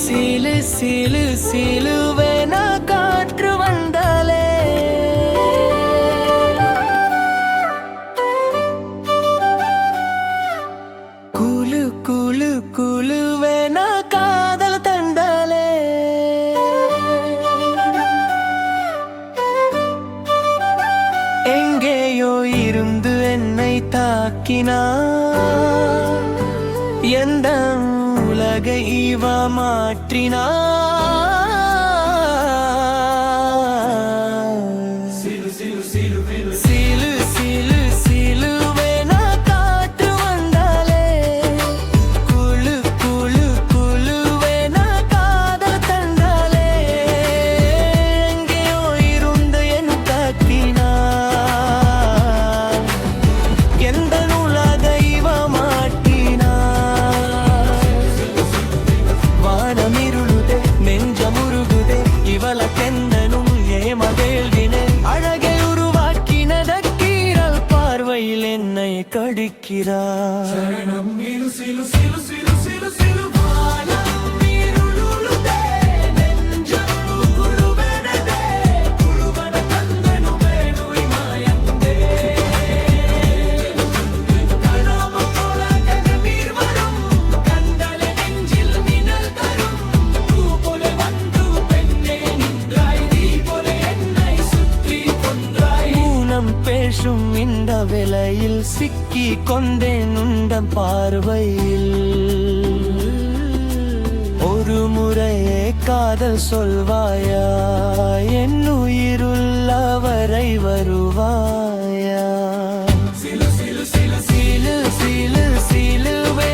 seal seal சீலுவேன காற்று வந்தாலே குலு குலு குலுவேன காதல் தண்டாலே எங்கேயோ இருந்து என்னை தாக்கினார் எந்த உலகை இவ மாற்றினார் சீலு சீலு சீலுவேன காற்று வந்தாலே குலு குலு குலுவேன காதல் தந்தாலே எங்கேயோ இருந்து என் தாக்கினார் எந்த உலகை இவ மாற்றினார் வானமிருளுதே நெஞ்சமுருகுதே இவளக்கெந்தனும் ஏமதேழ்கினே அழகை உருவாக்கினதக்கீரல் பார்வையில் என்னை கடிக்கிறார் சரணம் நீரு சிலு சிலு சிலு சிலு சிலு வானம் இருளுதே நெஞ்சம் குழுவெனதே குழுவன கந்தனு வேணுய் மாயந்தே கணாம போல கண்ணீர் வரும் கந்தலே நெஞ்சில் மின்னல் தரும் பூ போல வந்து பெண்ணே நின்றாய் நீ போல என்னை சுற்றி கொன்றாய் ஊனம் பேசும் இந்த வேளையில் சிக்கி கொண்டேன் உண்டம் பார்வையில் ஒரு முறையே காதல் சொல்வாயா என் உயிருள்ளவரை வருவாயா சிலு சிலு சிலு சீலு சீலு சீலுவே